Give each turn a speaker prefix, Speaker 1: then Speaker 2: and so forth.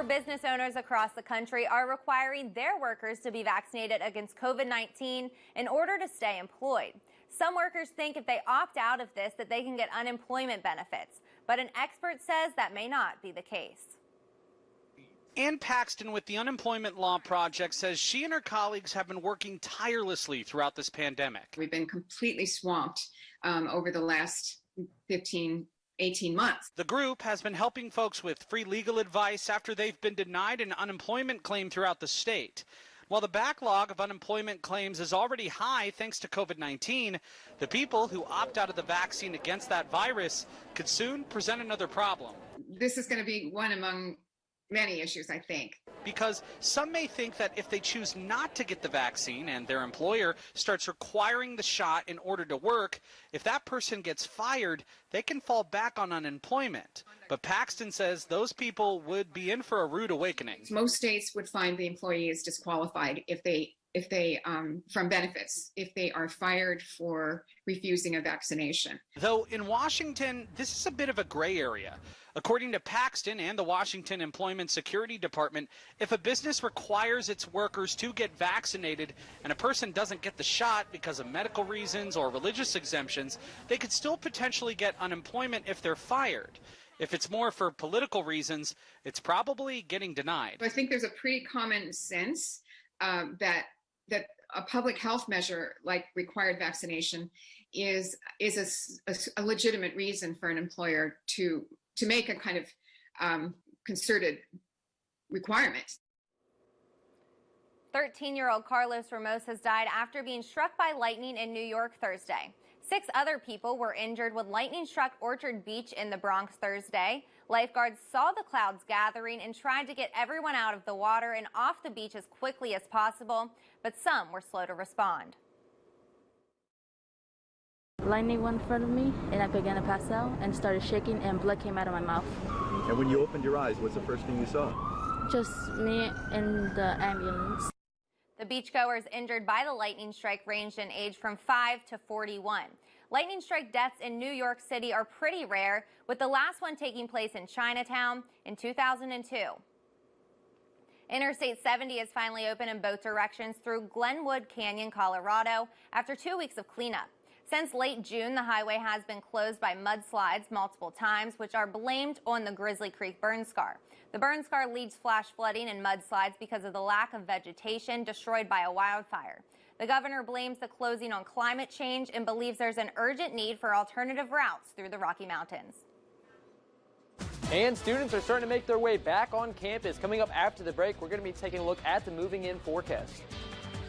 Speaker 1: More business owners across the country are requiring their workers to be vaccinated against COVID-19 in order to stay employed. Some workers think if they opt out of this that they can get unemployment benefits, but an expert says that may not be the case.
Speaker 2: Ann Paxton with the Unemployment Law Project says she and her colleagues have been working tirelessly throughout this pandemic.
Speaker 3: We've been completely swamped over the last 18 months.
Speaker 2: The group has been helping folks with free legal advice after they've been denied an unemployment claim throughout the state. While the backlog of unemployment claims is already high thanks to COVID-19, the people who opt out of the vaccine against that virus could soon present another problem.
Speaker 3: This is going to be one among many issues, I think.
Speaker 2: Because some may think that if they choose not to get the vaccine and their employer starts requiring the shot in order to work, if that person gets fired, they can fall back on unemployment. But Paxton says those people would be in for a rude awakening.
Speaker 3: Most states would find the employee is disqualified if they from benefits, if they are fired for refusing a vaccination.
Speaker 2: Though in Washington, this is a bit of a gray area. According to Paxton and the Washington Employment Security Department, if a business requires its workers to get vaccinated and a person doesn't get the shot because of medical reasons or religious exemptions, they could still potentially get unemployment if they're fired. If it's more for political reasons, it's probably getting denied.
Speaker 3: I think there's a pretty common sense that a public health measure like required vaccination is a legitimate reason for an employer to make a kind of concerted requirement.
Speaker 1: 13-year-old Carlos Ramos has died after being struck by lightning in New York Thursday. 6 other people were injured when lightning struck Orchard Beach in the Bronx Thursday. Lifeguards saw the clouds gathering and tried to get everyone out of the water and off the beach as quickly as possible, but some were slow to respond.
Speaker 4: Lightning went in front of me, and I began to pass out and started shaking, and blood came out of my mouth.
Speaker 5: And when you opened your eyes, what's the first thing you saw?
Speaker 4: Just me in the ambulance.
Speaker 1: The beachgoers injured by the lightning strike ranged in age from 5 to 41. Lightning strike deaths in New York City are pretty rare, with the last one taking place in Chinatown in 2002. Interstate 70 is finally open in both directions through Glenwood Canyon, Colorado, after 2 weeks of cleanup. Since late June, the highway has been closed by mudslides multiple times, which are blamed on the Grizzly Creek burn scar. The burn scar leads flash flooding and mudslides because of the lack of vegetation destroyed by a wildfire. The governor blames the closing on climate change and believes there's an urgent need for alternative routes through the Rocky Mountains.
Speaker 6: And students are starting to make their way back on campus. Coming up after the break, we're going to be taking a look at the moving in forecast.